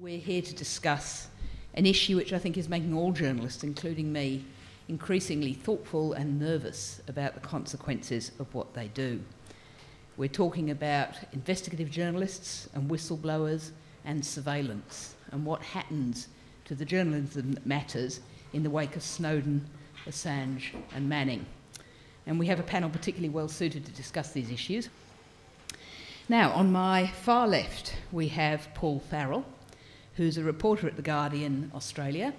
We're here to discuss an issue which I think is making all journalists, including me, increasingly thoughtful and nervous about the consequences of what they do. We're talking about investigative journalists and whistleblowers and surveillance and what happens to the journalism that matters in the wake of Snowden, Assange and Manning. And we have a panel particularly well suited to discuss these issues. Now, on my far left, we have Paul Farrell, who's a reporter at The Guardian, Australia.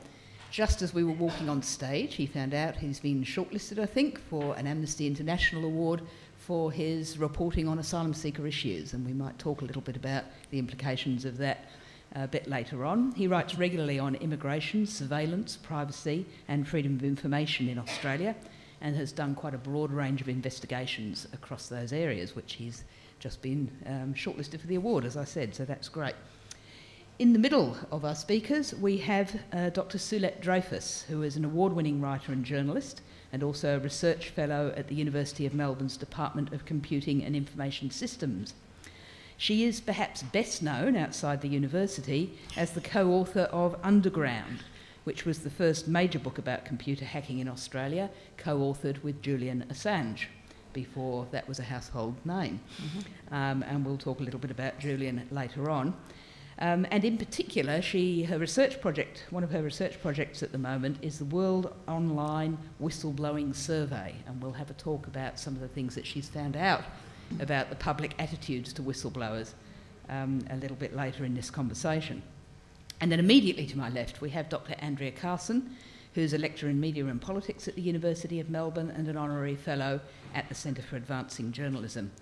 Just as we were walking on stage, he found out he's been shortlisted, I think, for an Amnesty International award for his reporting on asylum seeker issues, and we might talk a little bit about the implications of that a bit later on. He writes regularly on immigration, surveillance, privacy and freedom of information in Australia, and has done quite a broad range of investigations across those areas, which he's just been shortlisted for the award, as I said, so that's great. In the middle of our speakers, we have Dr. Suelette Dreyfus, who is an award-winning writer and journalist, and also a research fellow at the University of Melbourne's Department of Computing and Information Systems. She is perhaps best known outside the university as the co-author of Underground, which was the first major book about computer hacking in Australia, co-authored with Julian Assange. Before that was a household name. And we'll talk a little bit about Julian later on. And in particular, her research project, one of her research projects at the moment, is the World Online Whistleblowing Survey, and we'll have a talk about some of the things that she's found out about the public attitudes to whistleblowers a little bit later in this conversation. And then immediately to my left, we have Dr. Andrea Carson, who's a lecturer in media and politics at the University of Melbourne and an honorary fellow at the Centre for Advancing Journalism.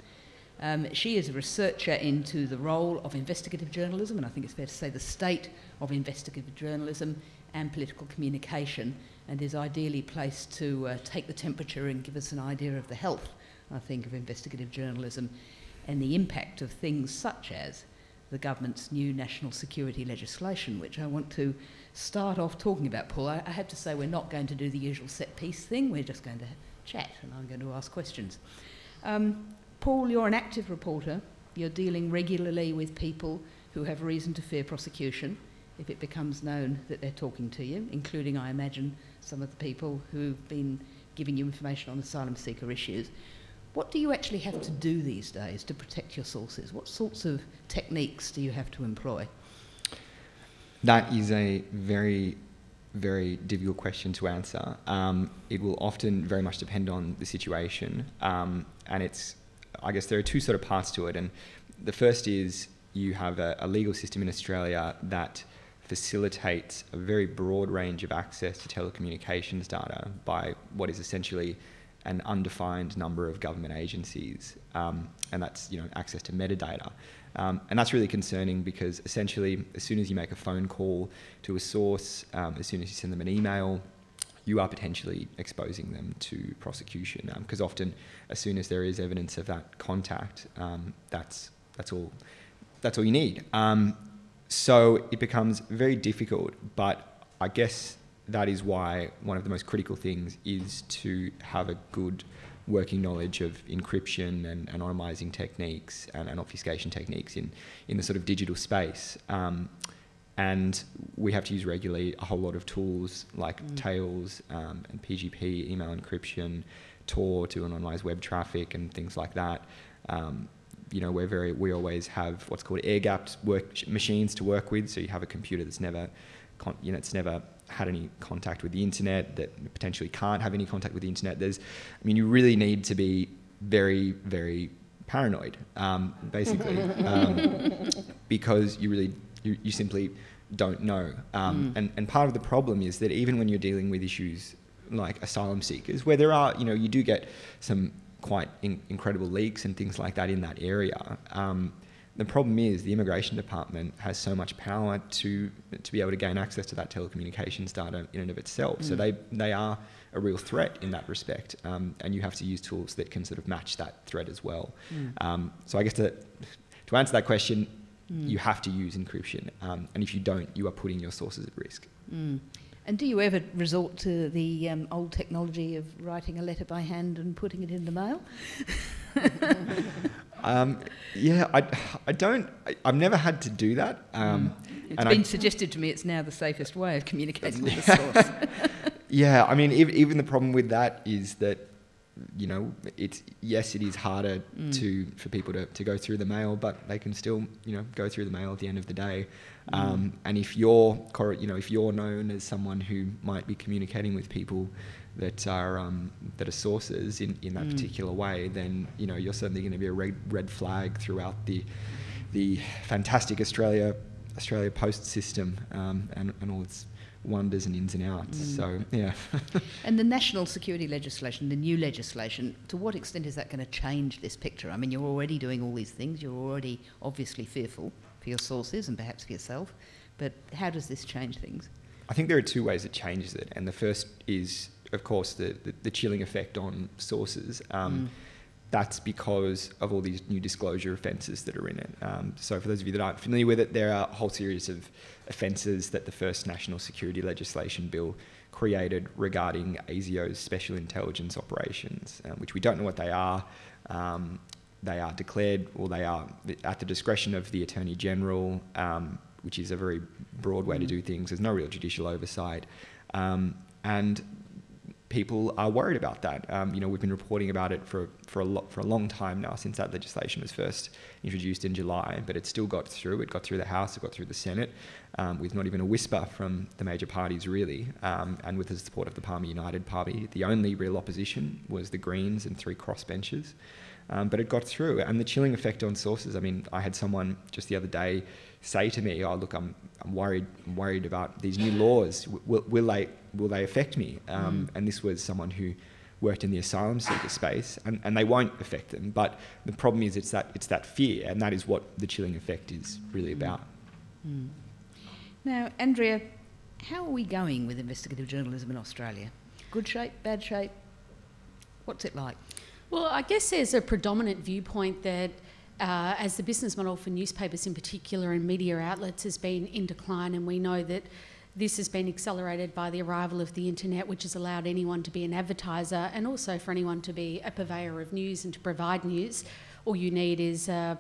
She is a researcher into the role of investigative journalism, and I think it's fair to say the state of investigative journalism and political communication, and is ideally placed to take the temperature and give us an idea of the health, I think, of investigative journalism and the impact of things such as the government's new national security legislation, which I want to start off talking about. Paul, I have to say we're not going to do the usual set piece thing, we're just going to chat and I'm going to ask questions. Paul, you're an active reporter. You're dealing regularly with people who have reason to fear prosecution if it becomes known that they're talking to you, including, I imagine, some of the people who've been giving you information on asylum seeker issues. What do you actually have to do these days to protect your sources? What sorts of techniques do you have to employ? That is a very, very difficult question to answer. It will often very much depend on the situation, and I guess there are two sort of parts to it, and the first is you have a legal system in Australia that facilitates a very broad range of access to telecommunications data by what is essentially an undefined number of government agencies, and that's access to metadata. And that's really concerning because essentially as soon as you make a phone call to a source, as soon as you send them an email, you are potentially exposing them to prosecution, because often as soon as there is evidence of that contact, that's all you need. So it becomes very difficult, but I guess that is why one of the most critical things is to have a good working knowledge of encryption and anonymizing techniques and obfuscation techniques in the sort of digital space. And we have to use regularly a whole lot of tools like Tails and PGP, email encryption, Tor to anonymize web traffic and things like that. We always have what's called air-gapped machines to work with. So you have a computer that's never, it's never had any contact with the internet, that potentially can't have any contact with the internet. You really need to be very, very paranoid, basically, because you simply don't know. And part of the problem is that even when you're dealing with issues like asylum seekers, where there are, you do get some quite incredible leaks and things like that in that area, the problem is the immigration department has so much power to be able to gain access to that telecommunications data in and of itself. So they are a real threat in that respect, and you have to use tools that can sort of match that threat as well. So I guess to answer that question, you have to use encryption, and if you don't, you are putting your sources at risk. And do you ever resort to the old technology of writing a letter by hand and putting it in the mail? Yeah, I've never had to do that. It's been suggested to me it's now the safest way of communicating with the source. Yeah, I mean, even the problem with that is that, it is harder for people to go through the mail, but they can still, go through the mail at the end of the day. And if you're known as someone who might be communicating with people that are sources in that particular way, then you're certainly going to be a red flag throughout the fantastic Australia Post system and all its wonders and ins and outs. So yeah. And the national security legislation, the new legislation, to what extent is that going to change this picture? I mean, you're already doing all these things. You're already obviously fearful for your sources and perhaps for yourself. But how does this change things? I think there are two ways it changes it, and the first is, of course, the chilling effect on sources. That's because of all these new disclosure offences that are in it. So for those of you that aren't familiar with it, there are a whole series of offences that the first national security legislation bill created regarding ASIO's special intelligence operations, which we don't know what they are. They are declared, or they are at the discretion of the Attorney General, which is a very broad way to do things. There's no real judicial oversight. And people are worried about that. We've been reporting about it for a long time now, since that legislation was first introduced in July, but it still got through. It got through the House, it got through the Senate, with not even a whisper from the major parties, really, and with the support of the Palmer United Party. The only real opposition was the Greens and 3 crossbenchers. But it got through, and the chilling effect on sources. I mean, I had someone just the other day say to me, "Oh, look, I'm worried about these new laws. Will they affect me?" And this was someone who worked in the asylum seeker space, and they won't affect them. But the problem is, it's that fear, and that is what the chilling effect is really about. Now, Andrea, how are we going with investigative journalism in Australia? Good shape, bad shape? What's it like? Well, I guess there's a predominant viewpoint that as the business model for newspapers in particular and media outlets has been in decline, and we know that this has been accelerated by the arrival of the internet, which has allowed anyone to be an advertiser and also for anyone to be a purveyor of news and to provide news. All you need is a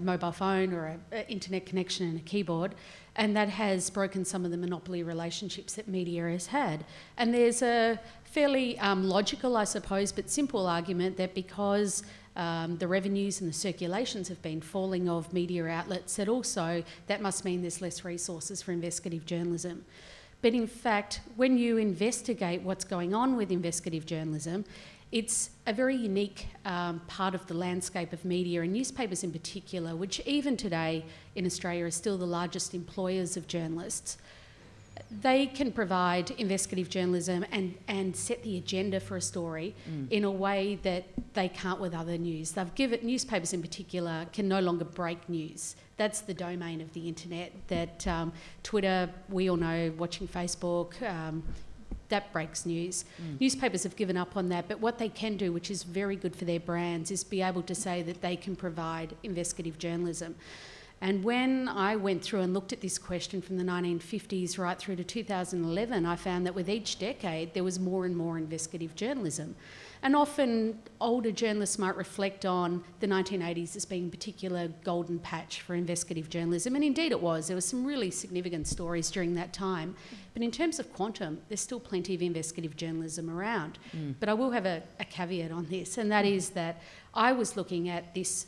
mobile phone or an internet connection and a keyboard, and that has broken some of the monopoly relationships that media has had. And there's a fairly logical, I suppose, but simple argument that because the revenues and the circulations have been falling of media outlets, that must mean there's less resources for investigative journalism. But in fact, when you investigate what's going on with investigative journalism, it's a very unique part of the landscape of media and newspapers in particular, which even today in Australia are still the largest employers of journalists. They can provide investigative journalism and set the agenda for a story in a way that they can't with other news. Newspapers in particular can no longer break news. That's the domain of the internet. That Twitter, we all know, watching Facebook, that breaks news. Newspapers have given up on that, but what they can do, which is very good for their brands, is be able to say that they can provide investigative journalism. And when I went through and looked at this question from the 1950s right through to 2011, I found that with each decade there was more and more investigative journalism. And often older journalists might reflect on the 1980s as being a particular golden patch for investigative journalism, and indeed it was. There were some really significant stories during that time. But in terms of quantum, there's still plenty of investigative journalism around. But I will have a caveat on this, and that is that I was looking at this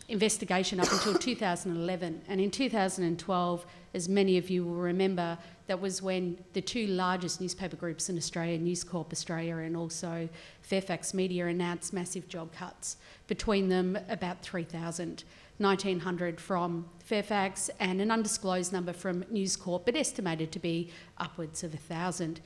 investigation up until 2011, and in 2012, as many of you will remember, that was when the 2 largest newspaper groups in Australia, News Corp Australia and also Fairfax Media, announced massive job cuts. Between them, about 3,000, 1,900 from Fairfax and an undisclosed number from News Corp, but estimated to be upwards of 1,000.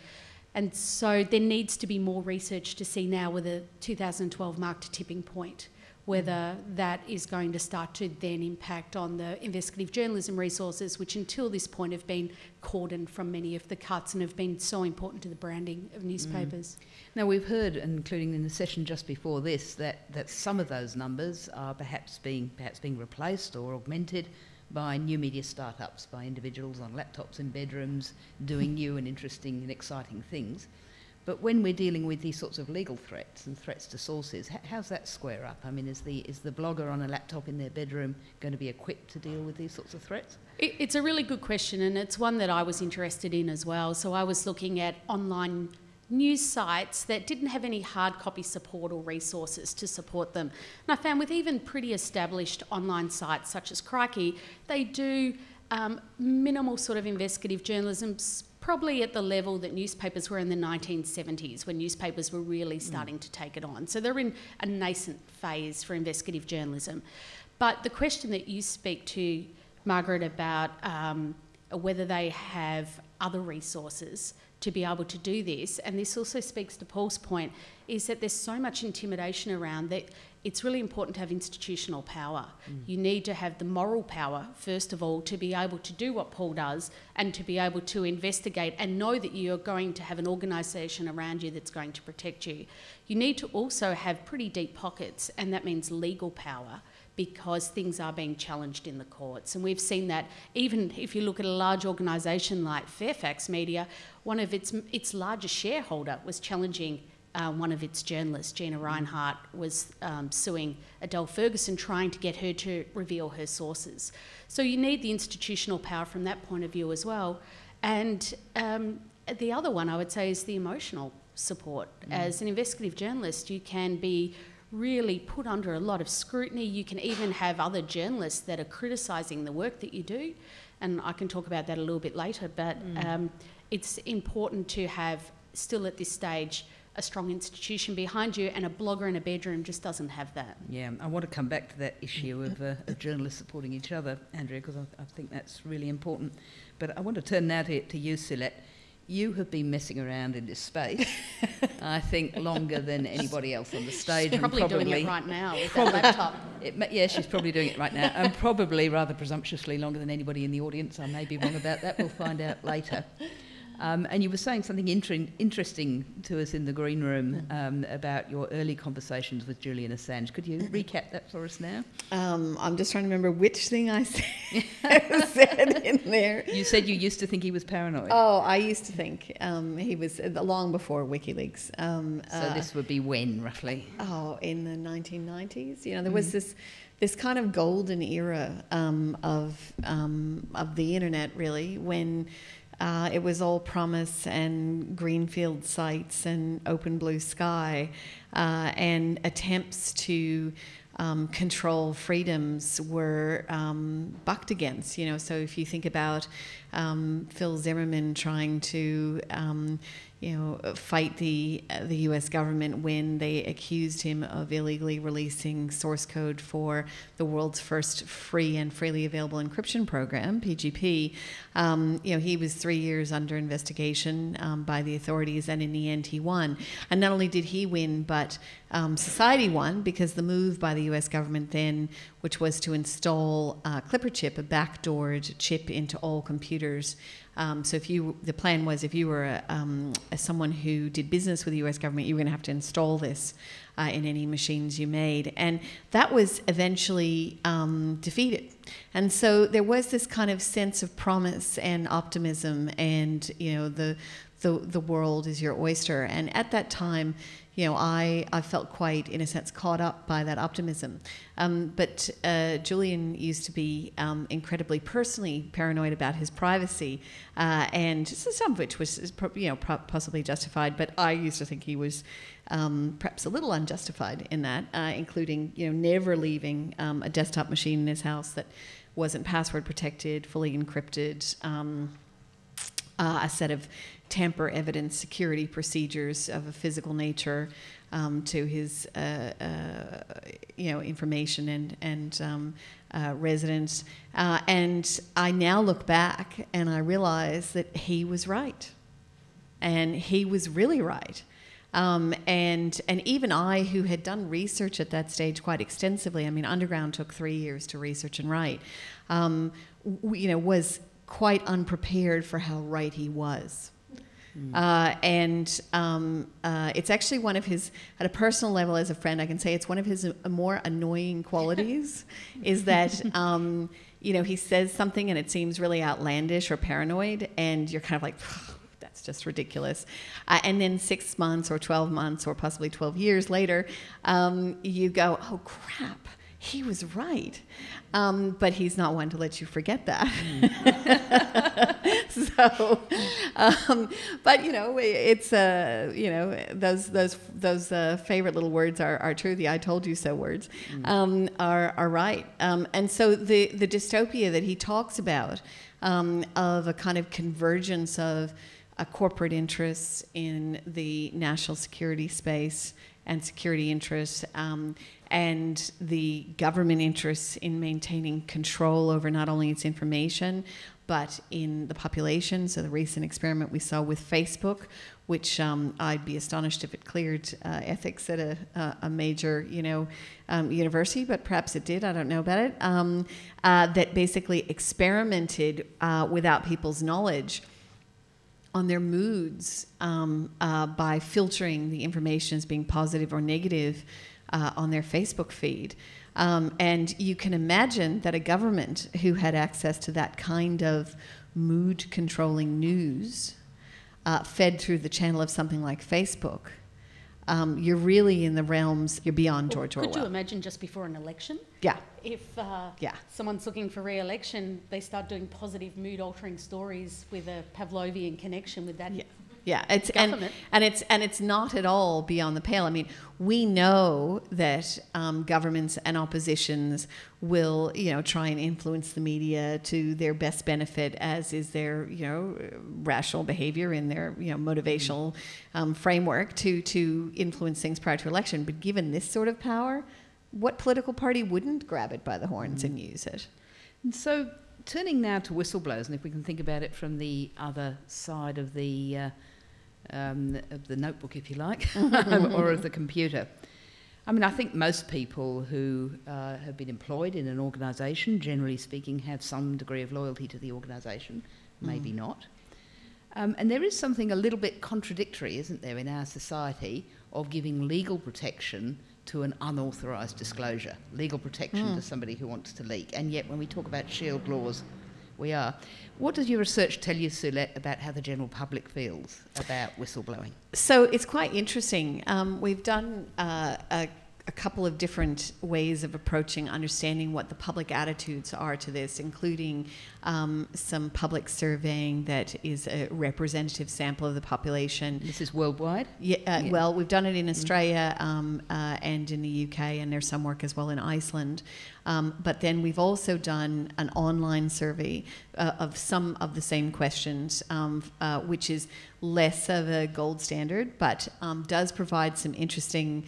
And so there needs to be more research to see now whether 2012 marked a tipping point, whether that is going to start to then impact on the investigative journalism resources, which until this point have been cordoned from many of the cuts and have been so important to the branding of newspapers. Now, we've heard, including in the session just before this, that some of those numbers are perhaps being replaced or augmented by new media startups, by individuals on laptops in bedrooms doing new and interesting and exciting things. But when we're dealing with these sorts of legal threats and threats to sources, how's that square up? I mean, is the blogger on a laptop in their bedroom going to be equipped to deal with these sorts of threats? It's a really good question, and it's one that I was interested in as well. So I was looking at online news sites that didn't have any hard copy support or resources to support them. And I found with even pretty established online sites such as Crikey, they do minimal sort of investigative journalism, probably at the level that newspapers were in the 1970s, when newspapers were really starting to take it on. So they're in a nascent phase for investigative journalism. But the question that you speak to, Margaret, about whether they have other resources to be able to do this, and this also speaks to Paul's point, is that there's so much intimidation around that it's really important to have institutional power. You need to have the moral power, first of all, to be able to do what Paul does and to be able to investigate and know that you're going to have an organisation around you that's going to protect you. You need to also have pretty deep pockets, and that means legal power, because things are being challenged in the courts. And we've seen that even if you look at a large organisation like Fairfax Media, one of its largest shareholder was challenging one of its journalists. Gina Reinhart was suing Adele Ferguson, trying to get her to reveal her sources. So you need the institutional power from that point of view as well. And the other one I would say is the emotional support. As an investigative journalist, you can be really put under a lot of scrutiny. You can even have other journalists that are criticising the work that you do, and I can talk about that a little bit later, but it's important to have, still at this stage, a strong institution behind you, and a blogger in a bedroom just doesn't have that. Yeah, I want to come back to that issue of journalists supporting each other, Andrea, because I think that's really important. But I want to turn now to you, Suelette. You have been messing around in this space, I think, longer than anybody else on the stage. She's probably doing it right now with that laptop. Yeah, she's probably doing it right now, and probably rather presumptuously longer than anybody in the audience. I may be wrong about that. We'll find out later. And you were saying something interesting to us in the green room about your early conversations with Julian Assange. Could you recap that for us now? I'm just trying to remember which thing I said in there. You said you used to think he was paranoid. Oh, I used to think he was long before WikiLeaks. So this would be when, roughly? Oh, in the 1990s. You know, there was this kind of golden era of the internet, really, when it was all promise and greenfield sites and open blue sky, and attempts to control freedoms were bucked against. You know, so if you think about Phil Zimmerman trying to fight the U.S. government when they accused him of illegally releasing source code for the world's first free and freely available encryption program, PGP. He was 3 years under investigation by the authorities, and in the end he won. And not only did he win, but society won, because the move by the U.S. government then, which was to install Clipper chip, a backdoored chip into all computers. So the plan was, if you were someone who did business with the U.S. government, you were going to have to install this in any machines you made, and that was eventually defeated. And so there was this kind of sense of promise and optimism, and the world is your oyster. And at that time, I felt quite, in a sense, caught up by that optimism. But Julian used to be incredibly personally paranoid about his privacy, and some of which was possibly justified, but I used to think he was perhaps a little unjustified in that, including never leaving a desktop machine in his house that wasn't password protected, fully encrypted, a set of tamper evidence security procedures of a physical nature to his information and residence. And I now look back and I realize that he was right, and he was really right. And even I, who had done research at that stage quite extensively, I mean, Underground took 3 years to research and write, was quite unprepared for how right he was. It's actually one of his, at a personal level as a friend, I can say it's one of his more annoying qualities, is that, he says something and it seems really outlandish or paranoid, and you're kind of like, It's just ridiculous. And then 6 months or 12 months or possibly 12 years later, you go, oh, crap. He was right, but he's not one to let you forget that. So, but it's those favorite little words are true. The "I told you so" words are right. And so the dystopia that he talks about of a kind of convergence of corporate interests in the national security space and security interests, and the government interests in maintaining control over not only its information, but in the population. So the recent experiment we saw with Facebook, which I'd be astonished if it cleared ethics at a major, university, but perhaps it did. I don't know about it. That basically experimented without people's knowledge on their moods by filtering the information as being positive or negative on their Facebook feed. And you can imagine that a government who had access to that kind of mood-controlling news fed through the channel of something like Facebook, you're really in the realms, you're beyond George Orwell. Could you imagine just before an election? Yeah. If someone's looking for re-election, they start doing positive mood-altering stories with a Pavlovian connection with that. Yeah, it's not at all beyond the pale. I mean, we know that governments and oppositions will, try and influence the media to their best benefit, as is their, rational behavior in their, motivational framework to influence things prior to election. But given this sort of power, what political party wouldn't grab it by the horns and use it? And so, turning now to whistleblowers, and if we can think about it from the other side of the notebook, if you like, or of the computer. I mean, I think most people who have been employed in an organisation, generally speaking, have some degree of loyalty to the organisation, maybe not. And there is something a little bit contradictory, isn't there, in our society of giving legal protection to an unauthorised disclosure, legal protection to somebody who wants to leak. And yet when we talk about shield laws, we are. What does your research tell you, Suelette, about how the general public feels about whistleblowing? So it's quite interesting. We've done a couple of different ways of approaching understanding what the public attitudes are to this, including some public surveying that is a representative sample of the population. This is worldwide? Yeah. Well, we've done it in Australia and in the UK, and there's some work as well in Iceland. But then we've also done an online survey of some of the same questions, which is less of a gold standard, but does provide some interesting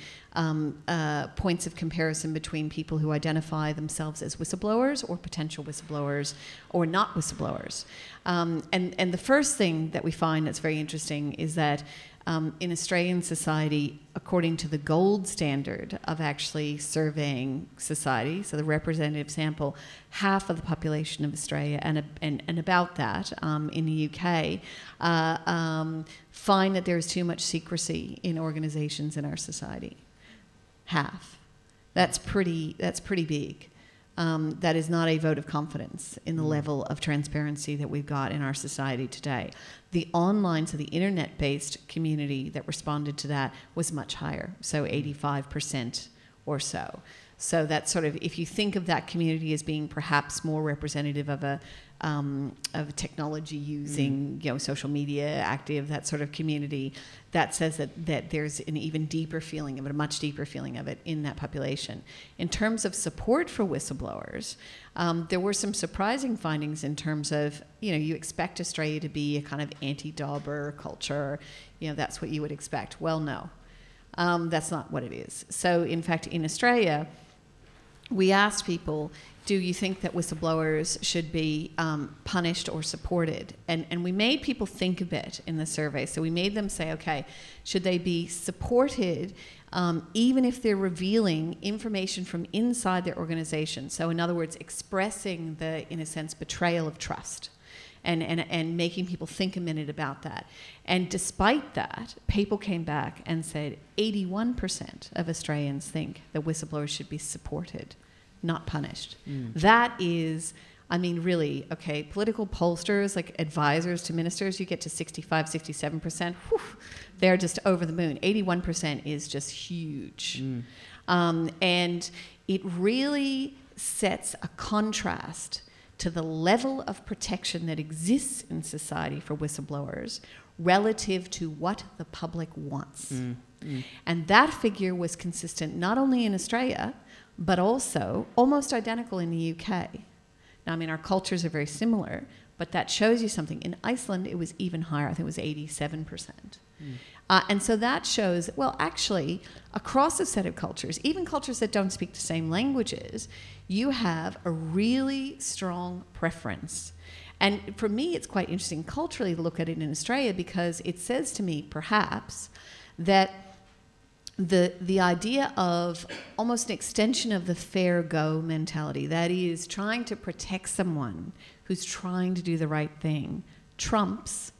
points of comparison between people who identify themselves as whistleblowers or potential whistleblowers or not whistleblowers. And the first thing that we find that's very interesting is that in Australian society, according to the gold standard of actually surveying society, so the representative sample, half of the population of Australia and about that in the UK find that there is too much secrecy in organisations in our society. Half. That's pretty big. That is not a vote of confidence in the level of transparency that we've got in our society today. The online, so the internet-based community that responded to that was much higher, so 85% or so. So that's sort of, if you think of that community as being perhaps more representative of a technology using, social media active, that sort of community, that says that there's an even deeper feeling of it, a much deeper feeling of it in that population. In terms of support for whistleblowers, there were some surprising findings in terms of, you expect Australia to be a kind of anti-dauber culture, that's what you would expect. Well, no, that's not what it is. So in fact, in Australia, we asked people, do you think that whistleblowers should be punished or supported? And we made people think a bit in the survey. So we made them say, okay, should they be supported even if they're revealing information from inside their organization? So in other words, expressing the, in a sense, betrayal of trust and making people think a minute about that. And despite that, people came back and said 81% of Australians think that whistleblowers should be supported, not punished. That is I mean, really, okay, political pollsters, like advisors to ministers, you get to 65, 67%. Whew, they're just over the moon. 81% is just huge. And it really sets a contrast to the level of protection that exists in society for whistleblowers relative to what the public wants. And that figure was consistent not only in Australia, but also almost identical in the UK. Now, I mean, our cultures are very similar, but that shows you something. In Iceland, it was even higher. I think it was 87%. And so that shows, well, actually, across a set of cultures, even cultures that don't speak the same languages, you have a really strong preference. And for me, it's quite interesting culturally to look at it in Australia, because it says to me, perhaps, that the idea of almost an extension of the fair go mentality, that is trying to protect someone who's trying to do the right thing, trumps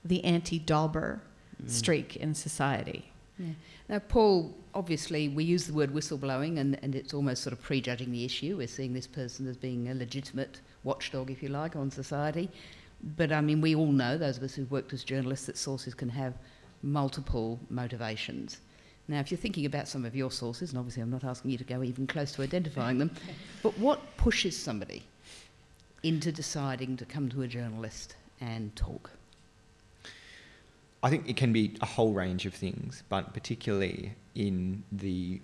the anti-dauber streak in society. Yeah. Now, Paul, obviously we use the word whistleblowing and it's almost sort of prejudging the issue. We're seeing this person as being a legitimate watchdog, if you like, on society. But I mean, we all know, those of us who've worked as journalists, that sources can have multiple motivations. Now, if you're thinking about some of your sources, and obviously I'm not asking you to go even close to identifying them, but what pushes somebody into deciding to come to a journalist and talk? I think it can be a whole range of things, but particularly in the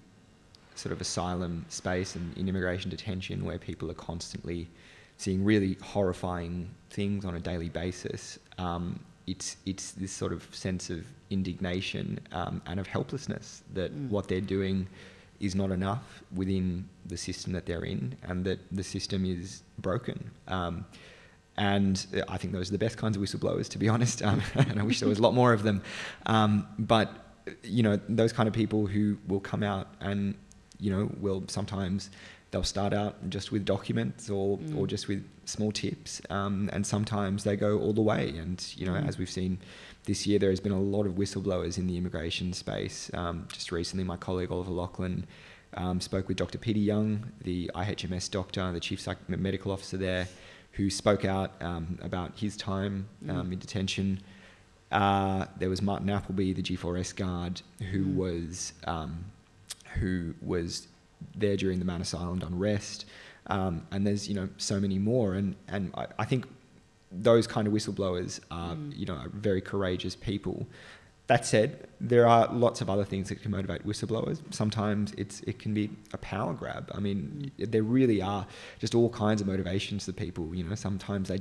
sort of asylum space and in immigration detention, where people are constantly seeing really horrifying things on a daily basis, it's this sort of sense of indignation and of helplessness that what they're doing is not enough within the system that they're in, and that the system is broken. And I think those are the best kinds of whistleblowers, to be honest, and I wish there was a lot more of them. But, you know, those kind of people who will come out and, you know, will sometimes, they'll start out just with documents or just with small tips, and sometimes they go all the way. And, you know, as we've seen this year, there has been a lot of whistleblowers in the immigration space. Just recently, my colleague Oliver Lachlan spoke with Dr. Peter Young, the IHMS doctor, the chief medical officer there, who spoke out about his time in detention. There was Martin Appleby, the G4S guard, who was there during the Manus Island unrest. And there's, you know, so many more. And I think those kind of whistleblowers are, you know, are very courageous people. That said, there are lots of other things that can motivate whistleblowers. Sometimes it can be a power grab. I mean, there really are just all kinds of motivations to people. You know, sometimes they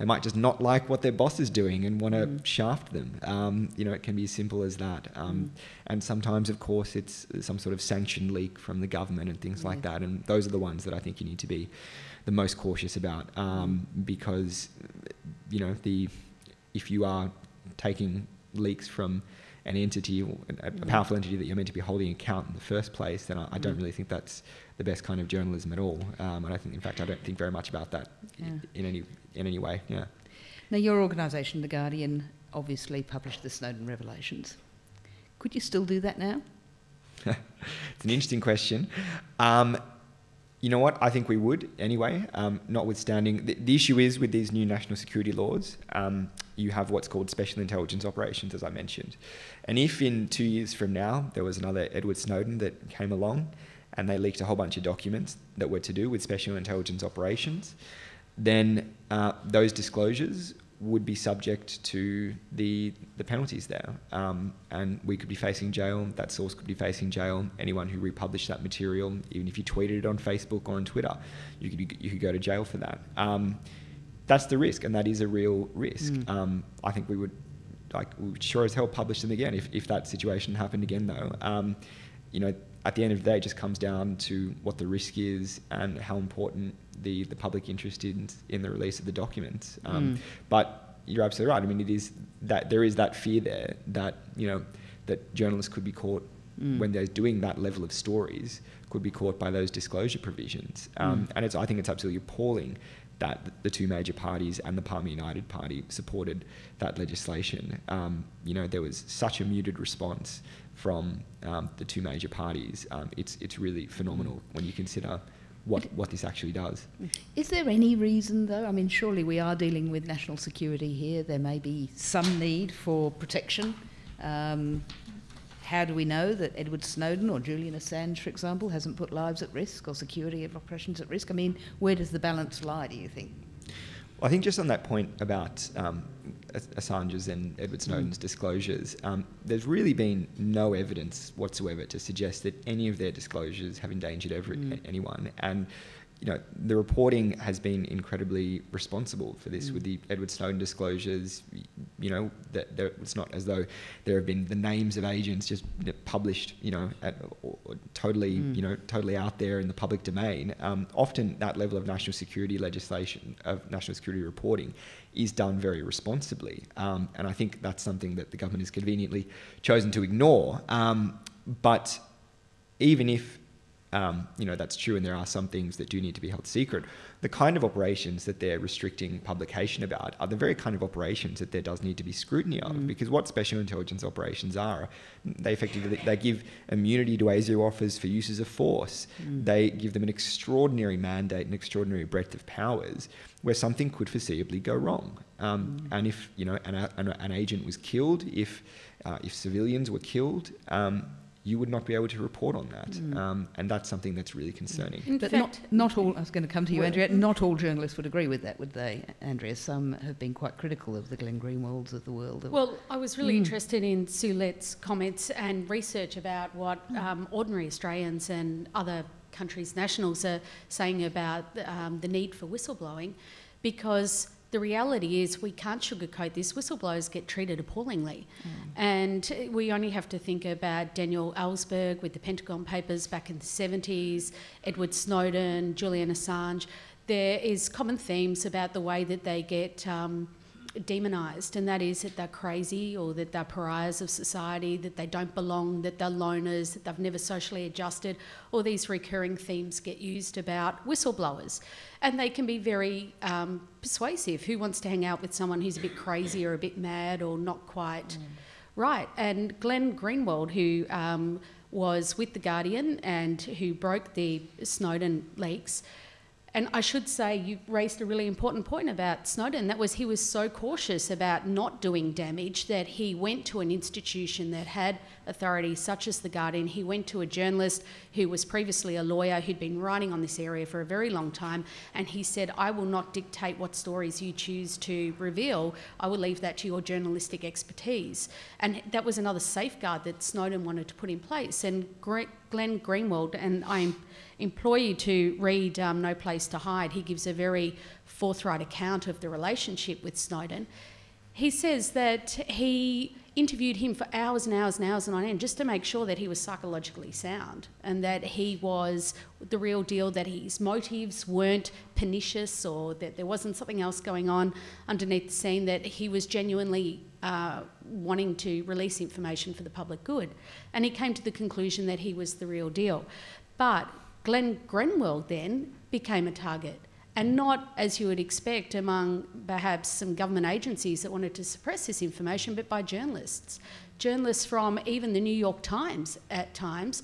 might just not like what their boss is doing and want to shaft them. You know, it can be as simple as that. And sometimes, of course, it's some sort of sanctioned leak from the government and things like that. And those are the ones that I think you need to be the most cautious about, because, you know, if you are taking leaks from an entity, or a powerful entity that you're meant to be holding account in the first place, then I don't really think that's the best kind of journalism at all. And I think, in fact, I don't think very much about that in any way. Yeah. Now, your organisation, The Guardian, obviously published the Snowden revelations. Could you still do that now? It's an interesting question. You know what? I think we would anyway, notwithstanding. The issue is with these new national security laws, you have what's called special intelligence operations, as I mentioned. And if in 2 years from now there was another Edward Snowden that came along and they leaked a whole bunch of documents that were to do with special intelligence operations, then those disclosures would be subject to the penalties there. And we could be facing jail, that source could be facing jail, anyone who republished that material, even if you tweeted it on Facebook or on Twitter, you could go to jail for that. That's the risk, and that is a real risk. I think we would sure as hell publish them again if that situation happened again, though. You know, at the end of the day, it just comes down to what the risk is and how important the public interest is in the release of the documents. But you're absolutely right. I mean, it is that there is that fear there that, you know, that journalists could be caught when they're doing that level of stories, could be caught by those disclosure provisions. And I think it's absolutely appalling that the two major parties and the Palmer United Party supported that legislation. You know, there was such a muted response from the two major parties. It's really phenomenal when you consider what this actually does. Is there any reason, though? I mean, surely we are dealing with national security here. There may be some need for protection. How do we know that Edward Snowden or Julian Assange, for example, hasn't put lives at risk or security of operations at risk? I mean, where does the balance lie, do you think? Well, I think just on that point about Assange's and Edward Snowden's disclosures, there's really been no evidence whatsoever to suggest that any of their disclosures have endangered anyone. And the reporting has been incredibly responsible for this. With the Edward Snowden disclosures, it's not as though there have been the names of agents just published, totally out there in the public domain. Often that level of national security legislation, of national security reporting, is done very responsibly. And I think that's something that the government has conveniently chosen to ignore. But even if that's true, and there are some things that do need to be held secret, the kind of operations that they're restricting publication about are the very kind of operations that there does need to be scrutiny of. Because what special intelligence operations are, they give immunity to ASIO offers for uses of force. They give them an extraordinary mandate, an extraordinary breadth of powers, where something could foreseeably go wrong. And if an agent was killed, if civilians were killed, you would not be able to report on that. And that's something that's really concerning. But not all, I was going to come to you, Andrea, not all journalists would agree with that, would they, Andrea? Some have been quite critical of the Glenn Greenwalds of the world. Well, I was really interested in Suelette's comments and research about what ordinary Australians and other countries' nationals are saying about the need for whistleblowing, because the reality is we can't sugarcoat this. Whistleblowers get treated appallingly. And we only have to think about Daniel Ellsberg with the Pentagon Papers back in the 70s, Edward Snowden, Julian Assange. There is common themes about the way that they get demonised, and that is that they're crazy, or that they're pariahs of society, that they don't belong, that they're loners, that they've never socially adjusted. All these recurring themes get used about whistleblowers, and they can be very persuasive. Who wants to hang out with someone who's a bit crazy or a bit mad or not quite right? And Glenn Greenwald, who was with The Guardian and who broke the Snowden leaks. And I should say, you raised a really important point about Snowden. That was, he was so cautious about not doing damage that he went to an institution that had authority, such as The Guardian. He went to a journalist who was previously a lawyer who'd been writing on this area for a very long time, and he said, I will not dictate what stories you choose to reveal. I will leave that to your journalistic expertise. And that was another safeguard that Snowden wanted to put in place. And Glenn Greenwald, and I implore you to read No Place to Hide. He gives a very forthright account of the relationship with Snowden. He says that he interviewed him for hours and hours and hours on end just to make sure that he was psychologically sound and that he was the real deal, that his motives weren't pernicious or that there wasn't something else going on underneath the scene, that he was genuinely wanting to release information for the public good. And he came to the conclusion that he was the real deal. But Glenn Greenwald then became a target, and not, as you would expect, among perhaps some government agencies that wanted to suppress this information, but by journalists. Journalists from even the New York Times at times,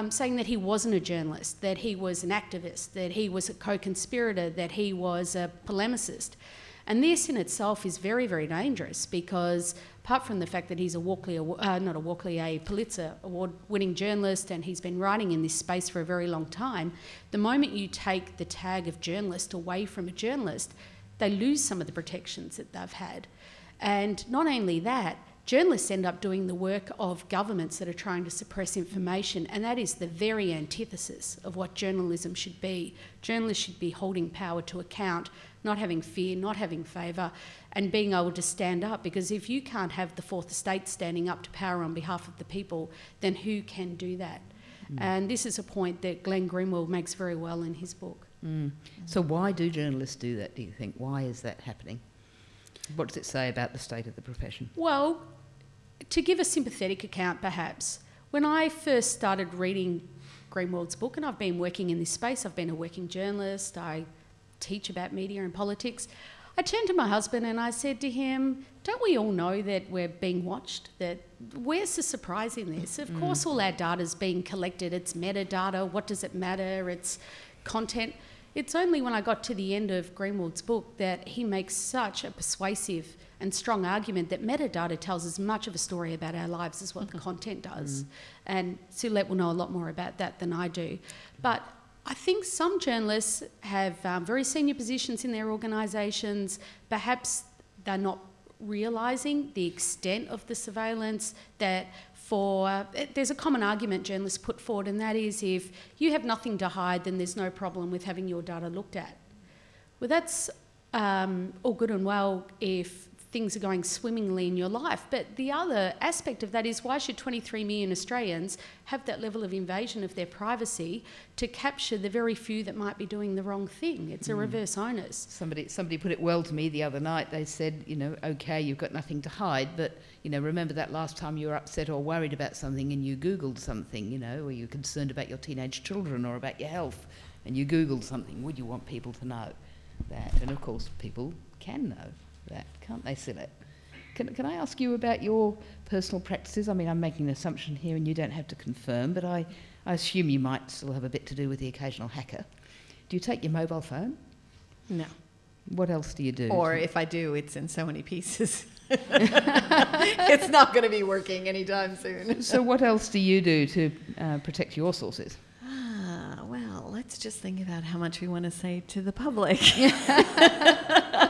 saying that he wasn't a journalist, that he was an activist, that he was a co-conspirator, that he was a polemicist. And this in itself is very, very dangerous, because apart from the fact that he's a Pulitzer Award-winning journalist and he's been writing in this space for a very long time, the moment you take the tag of journalist away from a journalist, they lose some of the protections that they've had. And not only that, journalists end up doing the work of governments that are trying to suppress information, and that is the very antithesis of what journalism should be. Journalists should be holding power to account, not having fear, not having favour, and being able to stand up, because if you can't have the Fourth Estate standing up to power on behalf of the people, then who can do that? And this is a point that Glenn Greenwald makes very well in his book. So why do journalists do that, do you think? Why is that happening? What does it say about the state of the profession? Well, to give a sympathetic account perhaps, when I first started reading Greenwald's book, and I've been working in this space, I've been a working journalist, I teach about media and politics, I turned to my husband and I said to him, don't we all know that we're being watched? That where's the surprise in this? Of course all our data's being collected, it's metadata, what does it matter? It's content. It's only when I got to the end of Greenwald's book that he makes such a persuasive and strong argument that metadata tells as much of a story about our lives as what the content does. And Suelette will know a lot more about that than I do. But I think some journalists have very senior positions in their organisations. Perhaps they're not realising the extent of the surveillance that there's a common argument journalists put forward, and that is if you have nothing to hide, then there's no problem with having your data looked at. Well, that's all good and well if things are going swimmingly in your life, but the other aspect of that is why should 23 million Australians have that level of invasion of their privacy to capture the very few that might be doing the wrong thing? It's a reverse onus. Somebody put it well to me the other night. They said, okay, you've got nothing to hide, but, remember that last time you were upset or worried about something and you Googled something, or you're concerned about your teenage children or about your health, and you Googled something. Would you want people to know that? And, of course, people can know that, can't they, Suelette? Can I ask you about your personal practices? I mean, I'm making an assumption here and you don't have to confirm, but I assume you might still have a bit to do with the occasional hacker. Do you take your mobile phone? No. What else do you do? Or if I do, it's in so many pieces. It's not going to be working anytime soon. So what else do you do to protect your sources? Well, let's just think about how much we want to say to the public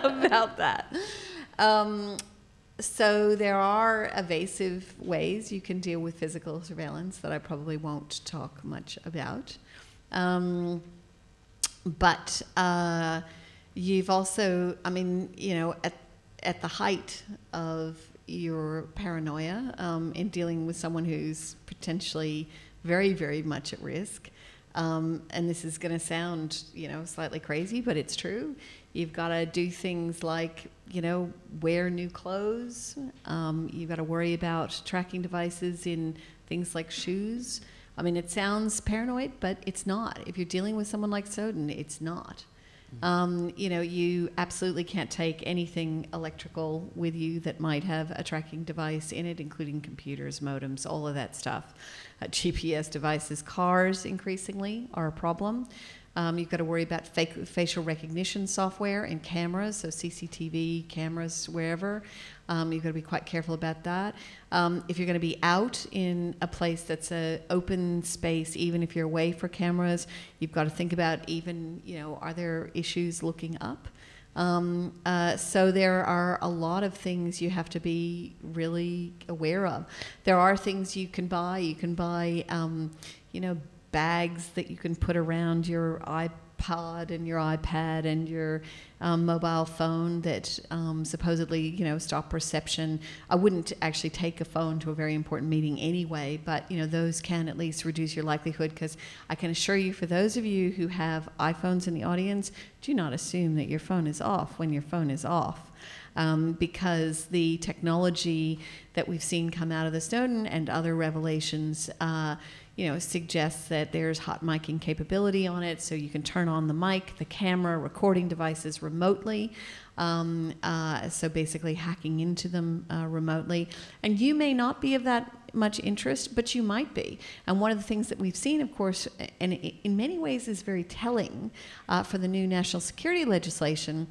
about that. So there are evasive ways you can deal with physical surveillance that I probably won't talk much about. But you've also, at the height of your paranoia in dealing with someone who's potentially very, very much at risk, and this is going to sound, slightly crazy, but it's true. You've got to do things like, wear new clothes. You've got to worry about tracking devices in things like shoes. I mean, it sounds paranoid, but it's not. If you're dealing with someone like Snowden, it's not. You absolutely can't take anything electrical with you that might have a tracking device in it, including computers, modems, all of that stuff. GPS devices, cars increasingly are a problem. You've got to worry about facial recognition software and cameras, so CCTV cameras wherever. You've got to be quite careful about that. If you're going to be out in a place that's an open space, even if you're away for cameras, you've got to think about even, are there issues looking up? So there are a lot of things you have to be really aware of. There are things you can buy. You can buy, bags that you can put around your iPod and your iPad and your mobile phone that supposedly, stop reception. I wouldn't actually take a phone to a very important meeting anyway, but, those can at least reduce your likelihood, because I can assure you, for those of you who have iPhones in the audience, do not assume that your phone is off when your phone is off. Because the technology that we've seen come out of the Snowden and other revelations suggests that there's hot micing capability on it, so you can turn on the mic, the camera, recording devices remotely, so basically hacking into them remotely. And you may not be of that much interest, but you might be. And one of the things that we've seen, of course, and in many ways is very telling for the new national security legislation,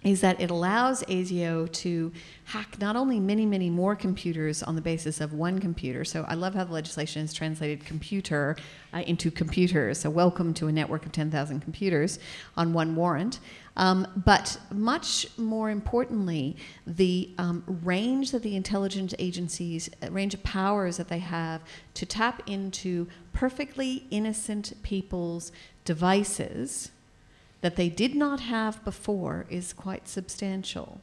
is that it allows ASIO to hack not only many, many more computers on the basis of one computer. So I love how the legislation has translated computer into computers. So welcome to a network of 10,000 computers on one warrant. But much more importantly, the range that the intelligence agencies, range of powers that they have to tap into perfectly innocent people's devices that they did not have before is quite substantial.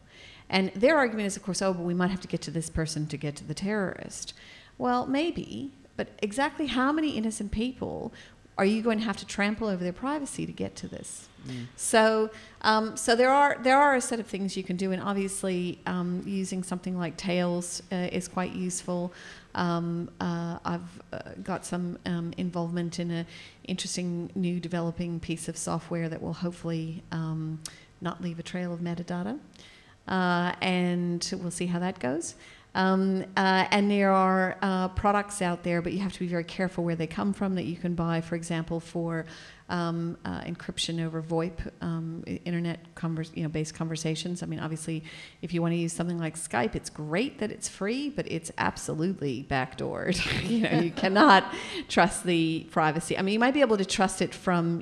And their argument is, of course, but we might have to get to this person to get to the terrorist. Well, maybe, but exactly how many innocent people are you going to have to trample over their privacy to get to this? So there are a set of things you can do, and obviously using something like Tails is quite useful. I've got some involvement in an interesting new developing piece of software that will hopefully not leave a trail of metadata, and we'll see how that goes. And there are products out there, but you have to be very careful where they come from, that you can buy, for example, for encryption over VoIP, internet based conversations. I mean, obviously, if you want to use something like Skype, it's great that it's free, but it's absolutely backdoored. You cannot trust the privacy. I mean, you might be able to trust it from,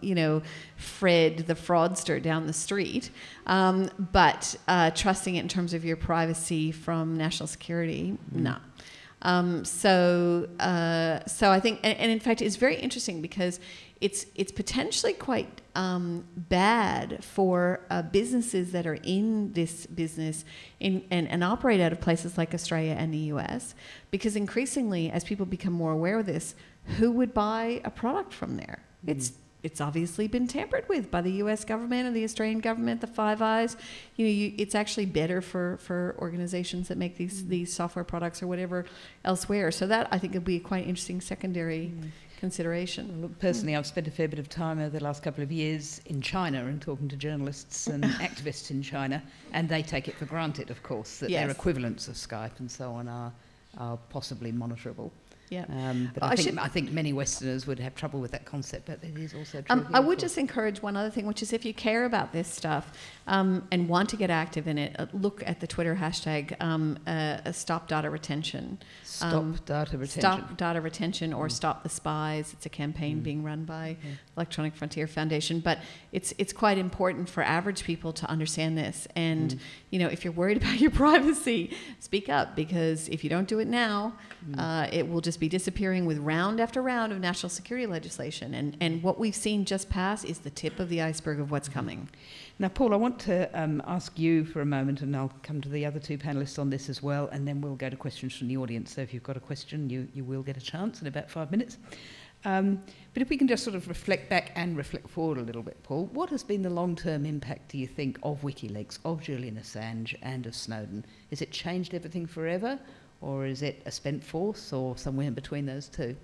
Fred the fraudster down the street, but trusting it in terms of your privacy from national security, no. So I think, and in fact, it's very interesting because it's potentially quite bad for businesses that are in this business and operate out of places like Australia and the US, because increasingly, as people become more aware of this, who would buy a product from there? It's obviously been tampered with by the U.S. government and the Australian government, the Five Eyes. It's actually better for organizations that make these software products or whatever elsewhere. So that, I think, would be a quite interesting secondary consideration. Well, look, personally, I've spent a fair bit of time over the last couple of years in China and talking to journalists and activists in China, and they take it for granted, of course, that their equivalents of Skype and so on are possibly monitorable. Yeah, but I think many Westerners would have trouble with that concept, but it is also true. I would just encourage one other thing, which is if you care about this stuff and want to get active in it, look at the Twitter hashtag Stop Data Retention. Stop Data Retention. Stop Data Retention or Stop the Spies. It's a campaign being run by Electronic Frontier Foundation, but it's quite important for average people to understand this. And if you're worried about your privacy, speak up, because if you don't do it now, it will just be disappearing with round after round of national security legislation. And what we've seen just pass is the tip of the iceberg of what's coming. Now, Paul, I want to ask you for a moment, and I'll come to the other two panellists on this as well, and then we'll go to questions from the audience. So if you've got a question, you will get a chance in about 5 minutes. But if we can just sort of reflect back and reflect forward a little bit, Paul, what has been the long-term impact, do you think, of WikiLeaks, of Julian Assange and of Snowden? Has it changed everything forever, or is it a spent force, or somewhere in between those two?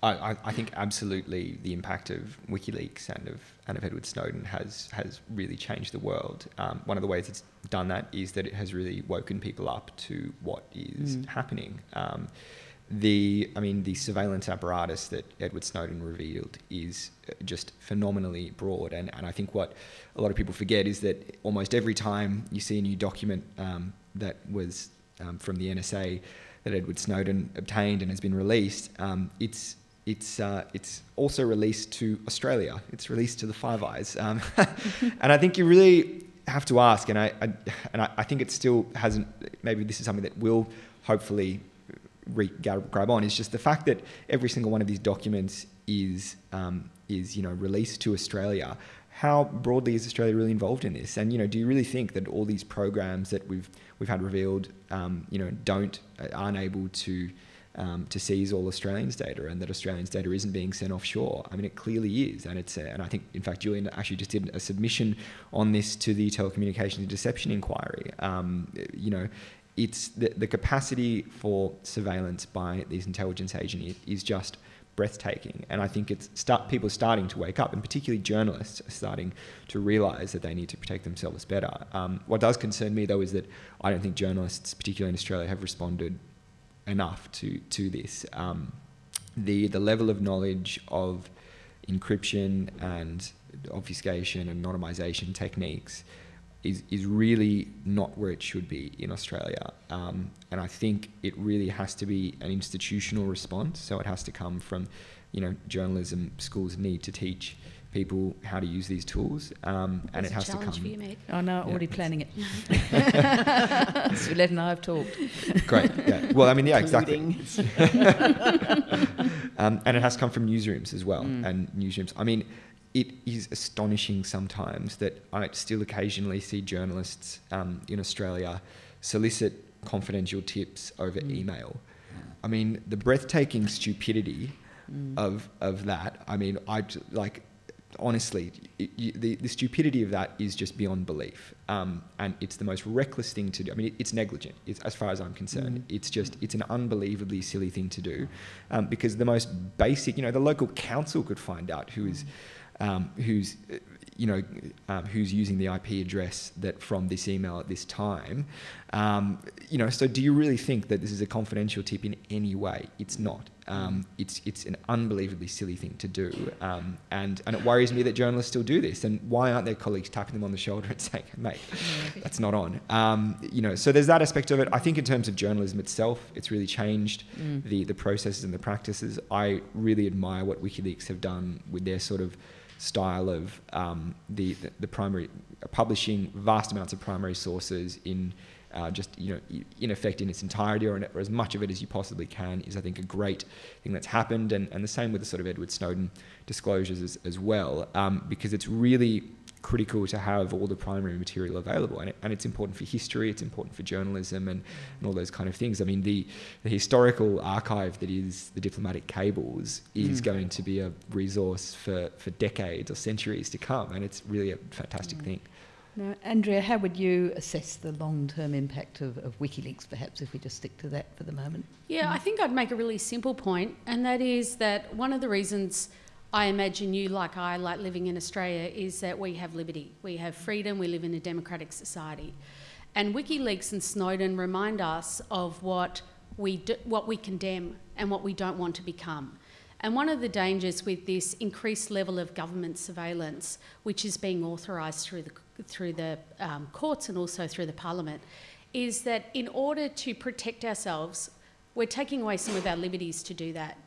I think absolutely the impact of WikiLeaks and of Edward Snowden has really changed the world. One of the ways it's done that is that it has really woken people up to what is happening. The surveillance apparatus that Edward Snowden revealed is just phenomenally broad, and I think what a lot of people forget is that almost every time you see a new document that was from the NSA that Edward Snowden obtained and has been released, it's also released to Australia. It's released to the Five Eyes, and I think you really have to ask, and I think it still hasn't. Maybe this is something that will hopefully grab on. Is just the fact that every single one of these documents is released to Australia. How broadly is Australia really involved in this? And do you really think that all these programs that we've had revealed, aren't able to seize all Australians' data, and that Australians' data isn't being sent offshore? I mean, it clearly is, and and I think, in fact, Julian actually just did a submission on this to the Telecommunications and Deception Inquiry. It's the capacity for surveillance by these intelligence agencies is just breathtaking, and I think people are starting to wake up, and particularly journalists are starting to realise that they need to protect themselves better. What does concern me, though, is that I don't think journalists, particularly in Australia, have responded enough to this. The level of knowledge of encryption and obfuscation and anonymisation techniques is really not where it should be in Australia. And I think it really has to be an institutional response. So it has to come from, journalism schools need to teach people how to use these tools, and it has to come. For you, mate. Oh no, already planning it. Suelette and I have talked. Great. Yeah. Well, I mean, yeah, exactly. And it has to come from newsrooms as well, and newsrooms. I mean, it is astonishing sometimes that I still occasionally see journalists in Australia solicit confidential tips over email. I mean, the breathtaking stupidity of that. I mean, honestly, the stupidity of that is just beyond belief, and it's the most reckless thing to do. I mean, it's negligent. As far as I'm concerned, it's an unbelievably silly thing to do, because the most basic, the local council could find out who's using the IP address that from this email at this time. So do you really think that this is a confidential tip in any way? It's not. It's an unbelievably silly thing to do, and it worries me that journalists still do this. And why aren't their colleagues tapping them on the shoulder and saying, "Mate, that's not on"? So there's that aspect of it. I think in terms of journalism itself, it's really changed the processes and the practices. I really admire what WikiLeaks have done with their sort of style of the primary publishing vast amounts of primary sources in in effect in its entirety or as much of it as you possibly can is, I think, a great thing that's happened, and the same with the sort of Edward Snowden disclosures as well, because it's really critical to have all the primary material available, and it's important for history, it's important for journalism and all those kind of things. I mean, the historical archive that is the diplomatic cables is going to be a resource for decades or centuries to come, and it's really a fantastic thing. Now, Andrea, how would you assess the long-term impact of WikiLeaks, perhaps, if we just stick to that for the moment? Yeah, I think I'd make a really simple point, and that is that one of the reasons I imagine you, like I, like living in Australia, is that we have liberty, we have freedom, we live in a democratic society. And WikiLeaks and Snowden remind us of what we condemn and what we don't want to become. And one of the dangers with this increased level of government surveillance, which is being authorised through the courts and also through the parliament, is that in order to protect ourselves, we're taking away some of our liberties to do that.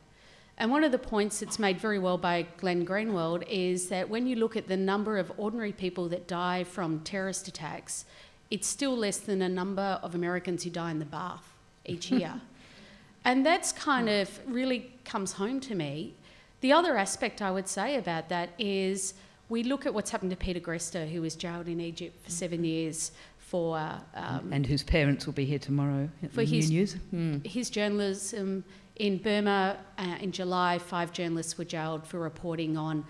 And one of the points that's made very well by Glenn Greenwald is that when you look at the number of ordinary people that die from terrorist attacks, it's still less than a number of Americans who die in the bath each year. And that's kind of really comes home to me. The other aspect I would say about that is we look at what's happened to Peter Grester, who was jailed in Egypt for 7 years for... and whose parents will be here tomorrow for his news. His journalism. In Burma, in July, 5 journalists were jailed for reporting on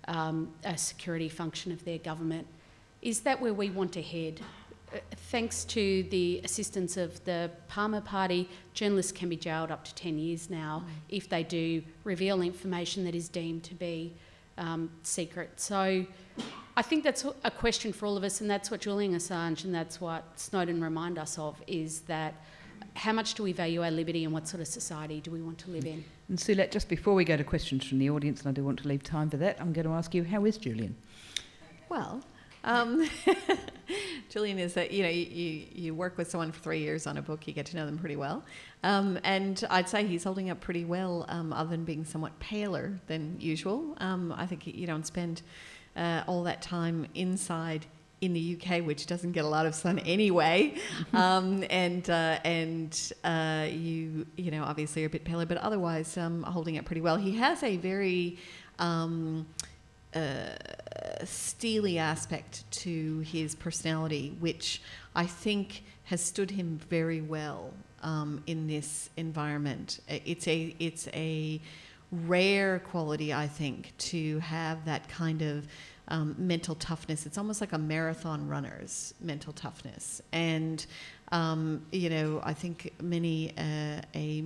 a security function of their government. Is that where we want to head? Thanks to the assistance of the Palmer Party, journalists can be jailed up to 10 years now if they do reveal information that is deemed to be secret. So I think that's a question for all of us, and that's what Julian Assange and that's what Snowden remind us of, is that how much do we value our liberty and what sort of society do we want to live in? And Suelette, just before we go to questions from the audience, and I do want to leave time for that, I'm going to ask you, how is Julian? Well, Julian is that, you work with someone for 3 years on a book, you get to know them pretty well. And I'd say he's holding up pretty well, other than being somewhat paler than usual. I think you don't spend all that time inside in the UK, which doesn't get a lot of sun anyway, and you know obviously are a bit paler, but otherwise holding it pretty well. He has a very steely aspect to his personality, which I think has stood him very well in this environment. It's a rare quality, I think, to have that kind of mental toughness. It's almost like a marathon runner's mental toughness, and I think many a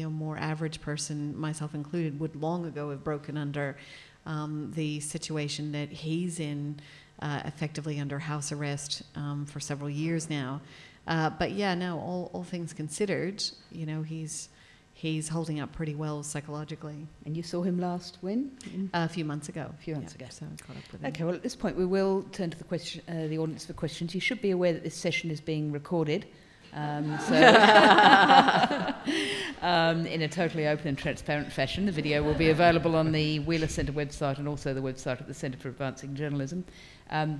more average person, myself included, would long ago have broken under the situation that he's in, effectively under house arrest for several years now. But yeah, no, all things considered, he's holding up pretty well psychologically. And you saw him last when? A few months ago. A few months ago. So I caught up with him. Okay, well, at this point we will turn to the audience for questions. You should be aware that this session is being recorded. In a totally open and transparent fashion. The video will be available on the Wheeler Centre website and also the website of the Centre for Advancing Journalism.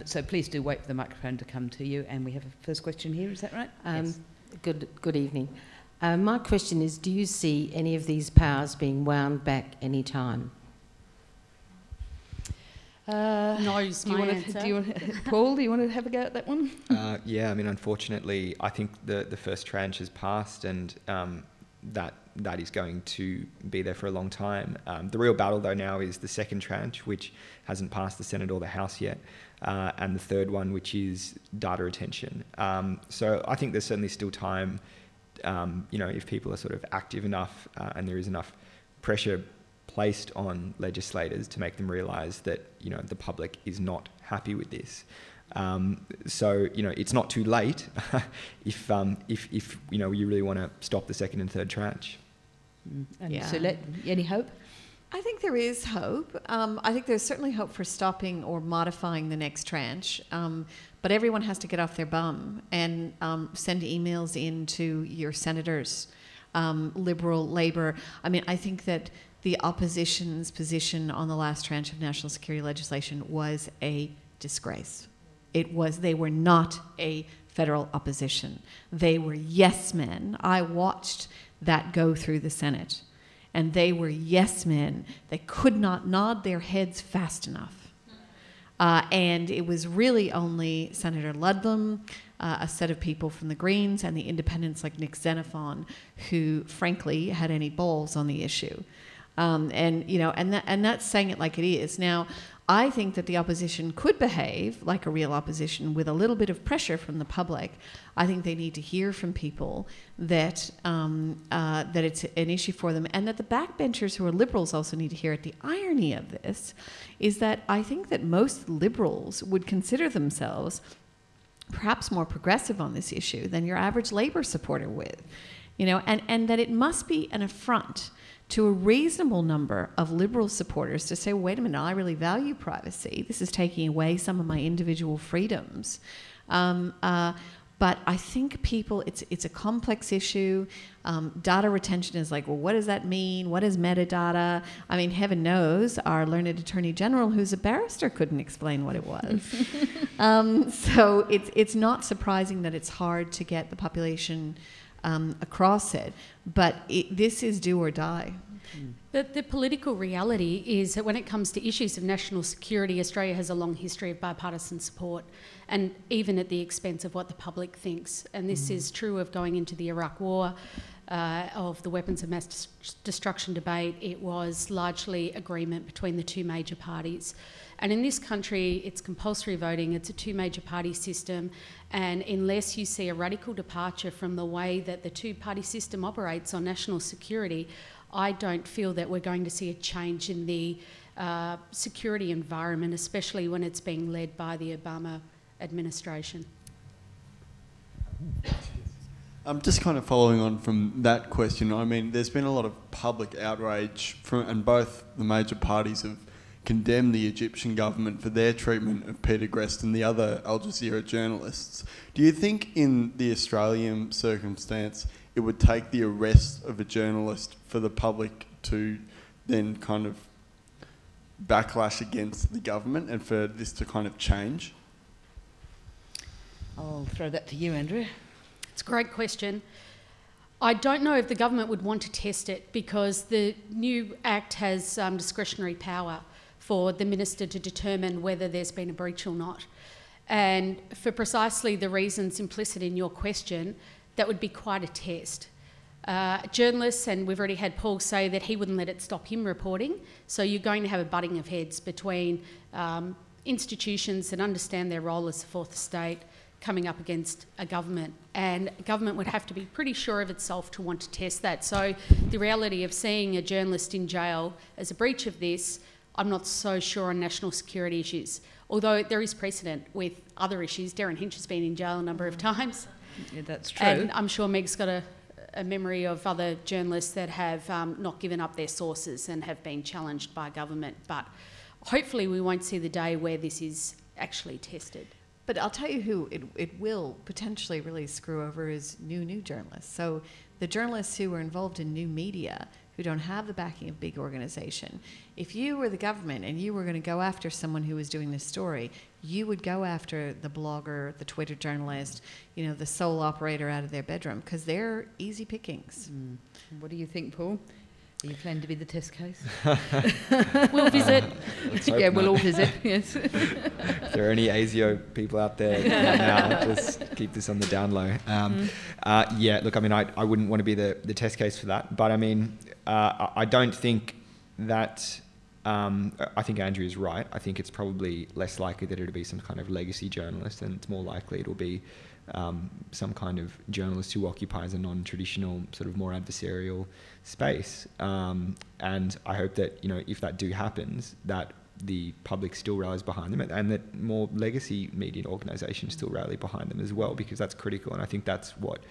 So please do wait for the microphone to come to you. And we have a first question here, is that right? Yes. Good evening. My question is, do you see any of these powers being wound back any time? No is my answer. Paul, do you want to have a go at that one? Yeah, I mean, unfortunately, I think the first tranche has passed, and that is going to be there for a long time. The real battle, though, now is the second tranche, which hasn't passed the Senate or the House yet, and the third one, which is data retention. So I think there's certainly still time, if people are sort of active enough and there is enough pressure placed on legislators to make them realise that the public is not happy with this. So it's not too late if you really want to stop the second and third tranche. And Yeah. Suelette, any hope? I think there is hope. I think there's certainly hope for stopping or modifying the next tranche. But everyone has to get off their bum and send emails in to your senators, Liberal, Labor. I mean, I think that the opposition's position on the last tranche of national security legislation was a disgrace. They were not a federal opposition. They were yes men. I watched that go through the Senate. And they were yes men. They could not nod their heads fast enough. And it was really only Senator Ludlam, a set of people from the Greens, and the independents like Nick Xenophon, who frankly had any balls on the issue. And that's saying it like it is. Now, I think that the opposition could behave like a real opposition with a little bit of pressure from the public. I think they need to hear from people that that it's an issue for them, and that the backbenchers who are Liberals also need to hear it. The irony of this is that I think that most Liberals would consider themselves perhaps more progressive on this issue than your average Labor supporter would, and that it must be an affront to a reasonable number of Liberal supporters to say, wait a minute, I really value privacy. This is taking away some of my individual freedoms. But I think it's a complex issue. Data retention is like, well, what does that mean? What is metadata? I mean, heaven knows our learned Attorney General, who's a barrister, couldn't explain what it was. So it's not surprising that it's hard to get the population across it, but this is do or die. The political reality is that when it comes to issues of national security, Australia has a long history of bipartisan support, and even at the expense of what the public thinks. And this is true of going into the Iraq War, of the weapons of mass destruction debate. It was largely agreement between the two major parties. And in this country, it's compulsory voting, it's a two major party system, and unless you see a radical departure from the way that the two-party system operates on national security, I don't feel that we're going to see a change in the security environment, especially when it's being led by the Obama administration. Just kind of following on from that question, I mean, there's been a lot of public outrage and both the major parties have condemned the Egyptian government for their treatment of Peter Grest and the other Al Jazeera journalists. Do you think in the Australian circumstance it would take the arrest of a journalist for the public to then kind of backlash against the government and for this to kind of change? I'll throw that to you, Andrea. It's a great question. I don't know if the government would want to test it because the new Act has discretionary power for the minister to determine whether there's been a breach or not. And for precisely the reasons implicit in your question, that would be quite a test. Journalists, and we've already had Paul say that he wouldn't let it stop him reporting, so you're going to have a butting of heads between institutions that understand their role as the fourth estate coming up against a government, and a government would have to be pretty sure of itself to want to test that. So the reality of seeing a journalist in jail as a breach of this, I'm not so sure on national security issues, although there is precedent with other issues. Darren Hinch has been in jail a number of times. Yeah, that's true. And I'm sure Meg's got a memory of other journalists that have not given up their sources and have been challenged by government. But hopefully we won't see the day where this is actually tested. But I'll tell you who it will potentially really screw over is new journalists. So the journalists who are involved in new media who don't have the backing of big organization. If you were the government and you were going to go after someone who was doing this story, you would go after the blogger, the Twitter journalist, the sole operator out of their bedroom, because they're easy pickings. What do you think, Paul? Are you planning to be the test case? We'll visit. Yeah, we'll all visit, yes. If there are any ASIO people out there right now, just keep this on the down low. Yeah, look, I mean, I wouldn't want to be the test case for that, but I mean, I don't think that, I think Andrew is right. I think it's probably less likely that it'll be some kind of legacy journalist, and it's more likely it'll be some kind of journalist who occupies a non-traditional, sort of more adversarial space. And I hope that, if that happens, that the public still rallies behind them, and that more legacy media organisations still rally behind them as well, because that's critical. And I think that's what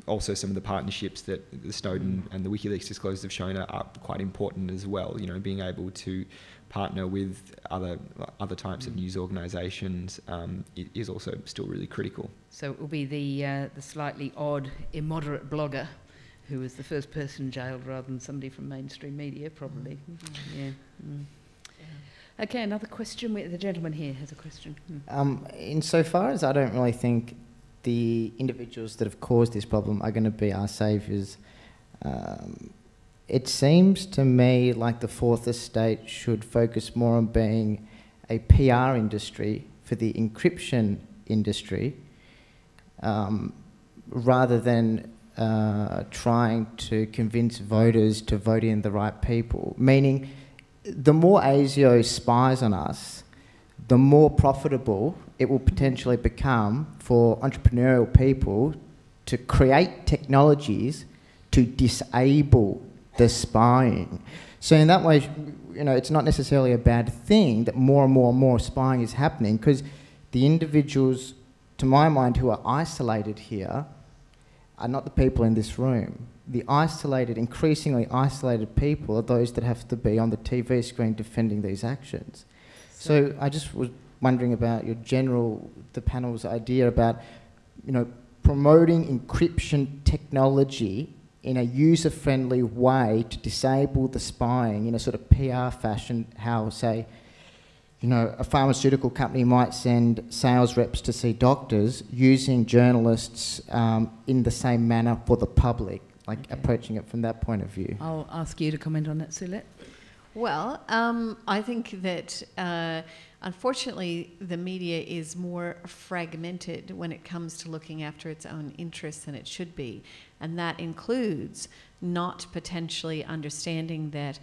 also some of the partnerships that the Snowden and the WikiLeaks disclosures have shown are quite important as well. You know, being able to partner with other types of news organisations is also still really critical. So it will be the slightly odd, immoderate blogger who was the first person jailed rather than somebody from mainstream media, probably. Yeah. Okay, another question. The gentleman here has a question. Insofar as I don't really think the individuals that have caused this problem are going to be our saviours, it seems to me like the Fourth Estate should focus more on being a PR industry for the encryption industry, rather than trying to convince voters to vote in the right people. Meaning, the more ASIO spies on us, the more profitable it will potentially become for entrepreneurial people to create technologies to disable the spying. So in that way, you know, it's not necessarily a bad thing that more and more and more spying is happening, because the individuals, to my mind, who are isolated here are not the people in this room. The isolated, increasingly isolated people are those that have to be on the TV screen defending these actions. So I just was wondering about the panel's idea about, you know, promoting encryption technology in a user-friendly way to disable the spying in a sort of PR fashion, how, say, you know, a pharmaceutical company might send sales reps to see doctors using journalists in the same manner for the public, like approaching it from that point of view. I'll ask you to comment on that, Suelette. Well, I think that unfortunately the media is more fragmented when it comes to looking after its own interests than it should be. And that includes not potentially understanding that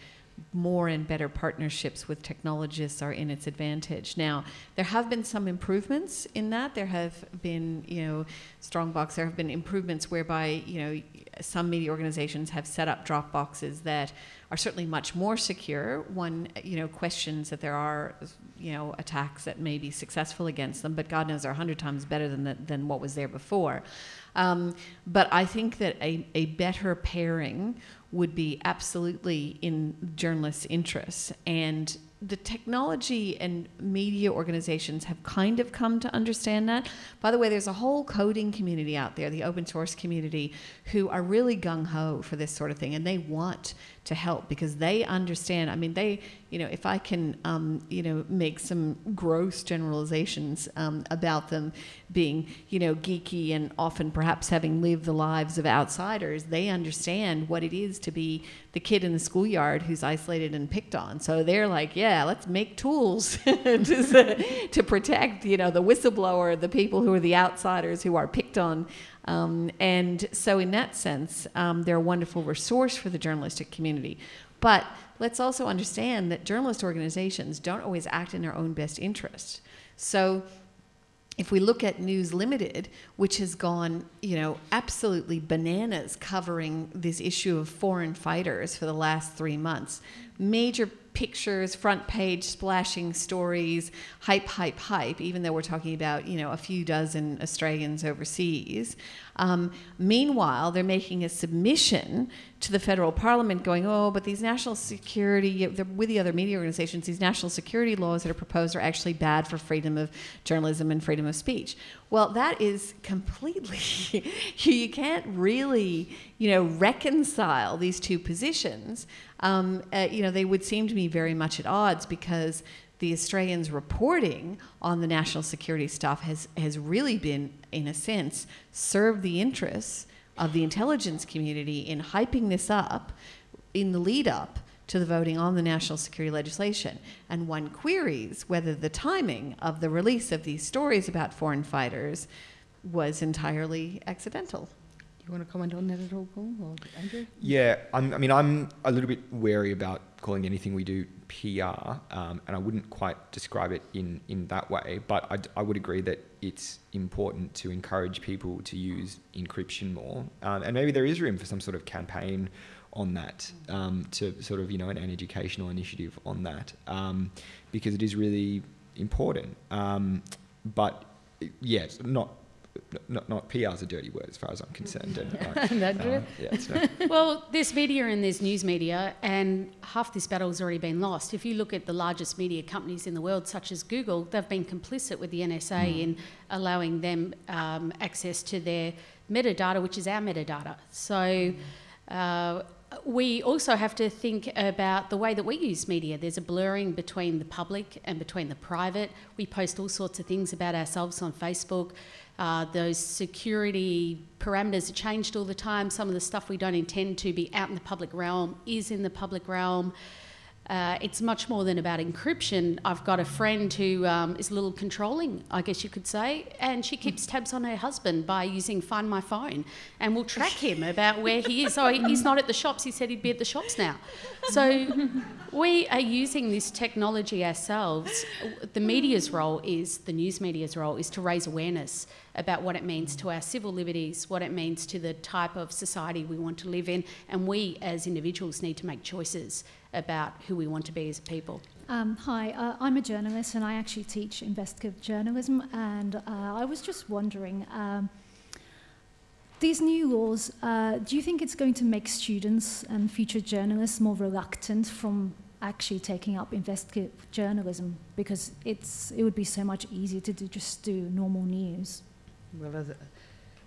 more and better partnerships with technologists are in its advantage. Now, there have been some improvements in that. There have been, you know, Strongbox, there have been improvements whereby, you know, some media organizations have set up drop boxes that are certainly much more secure. One, you know, questions that there are, you know, attacks that may be successful against them, but God knows they're 100 times better than what was there before. But I think that a better pairing would be absolutely in journalists' interests. And the technology and media organizations have kind of come to understand that. By the way, there's a whole coding community out there, the open source community, who are really gung-ho for this sort of thing, and they want to help because they understand. I mean, they, you know, if I can, you know, make some gross generalizations about them being, you know, geeky and often perhaps having lived the lives of outsiders, they understand what it is to be the kid in the schoolyard who's isolated and picked on. So they're like, yeah, let's make tools to protect, you know, the whistleblower, the people who are the outsiders who are picked on. And so in that sense, they're a wonderful resource for the journalistic community. But let's also understand that journalist organizations don't always act in their own best interest. So if we look at News Limited, which has gone, you know, absolutely bananas covering this issue of foreign fighters for the last 3 months, major pictures, front page, splashing stories, hype, hype, hype, even though we're talking about, you know, a few dozen Australians overseas. Meanwhile, they're making a submission to the federal parliament going, oh, but these national security, with the other media organizations, these national security laws that are proposed are actually bad for freedom of journalism and freedom of speech. Well, that is completely, you can't really, you know, reconcile these two positions. You know, they would seem to me very much at odds because the Australians' reporting on the national security stuff has really been, in a sense, served the interests of the intelligence community in hyping this up in the lead up to the voting on the national security legislation. And one queries whether the timing of the release of these stories about foreign fighters was entirely accidental. You want to comment on that at all, Paul or Andrew? Yeah, I mean, I'm a little bit wary about calling anything we do PR, and I wouldn't quite describe it in that way, but I would agree that it's important to encourage people to use encryption more, and maybe there is room for some sort of campaign on that, to sort of, you know, an educational initiative on that, because it is really important. But yes, not not PR's a dirty word as far as I'm concerned. And, Andrea? yeah, it's not. Well, there's media and there's news media, and half this battle has already been lost. If you look at the largest media companies in the world, such as Google, they've been complicit with the NSA in allowing them access to their metadata, which is our metadata. So we also have to think about the way that we use media. There's a blurring between the public and between the private. We post all sorts of things about ourselves on Facebook. Those security parameters are changed all the time. Some of the stuff we don't intend to be out in the public realm is in the public realm. It's much more than about encryption. I've got a friend who is a little controlling, I guess you could say, and she keeps tabs on her husband by using Find My Phone, and will track him about where he is. Oh, he's not at the shops. He said he'd be at the shops now. So we are using this technology ourselves. The media's role is, the news media's role is to raise awareness about what it means to our civil liberties, what it means to the type of society we want to live in, and we as individuals need to make choices about who we want to be as a people. Hi, I'm a journalist and I actually teach investigative journalism, and I was just wondering, these new laws, do you think it's going to make students and future journalists more reluctant from actually taking up investigative journalism, because it would be so much easier to just do normal news? Well, as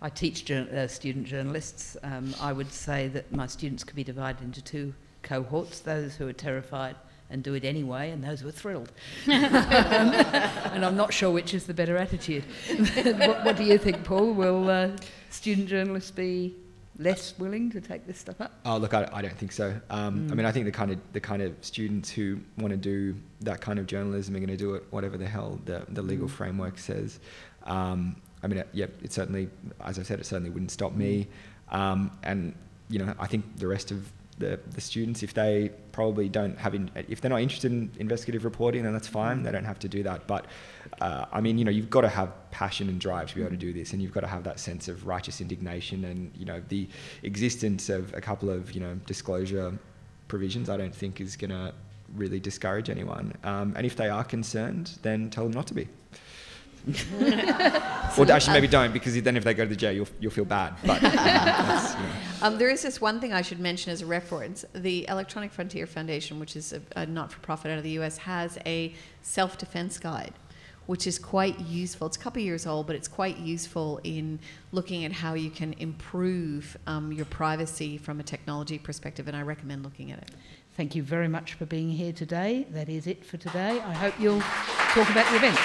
I teach student journalists, I would say that my students could be divided into two cohorts: those who are terrified and do it anyway, and those who are thrilled. And I'm not sure which is the better attitude. What do you think, Paul? Will student journalists be less willing to take this stuff up? Oh, look, I don't think so. I mean, I think the kind of students who want to do that kind of journalism are going to do it whatever the hell the legal framework says. I mean, yeah, it certainly, as I said, it certainly wouldn't stop me. And, you know, I think the rest of the students, if they probably don't have, if they're not interested in investigative reporting, then that's fine. They don't have to do that. But, I mean, you know, you've got to have passion and drive to be able to do this, and you've got to have that sense of righteous indignation. And, you know, the existence of a couple of, you know, disclosure provisions, I don't think is going to really discourage anyone. And if they are concerned, then tell them not to be. Or actually maybe don't, because then if they go to the jail, you'll feel bad. But there is this one thing I should mention as a reference. The Electronic Frontier Foundation, which is a not-for-profit out of the US, has a self-defense guide, which is quite useful. It's a couple of years old, but it's quite useful in looking at how you can improve your privacy from a technology perspective, and I recommend looking at it. Thank you very much for being here today. That is it for today. I hope you'll talk about the events.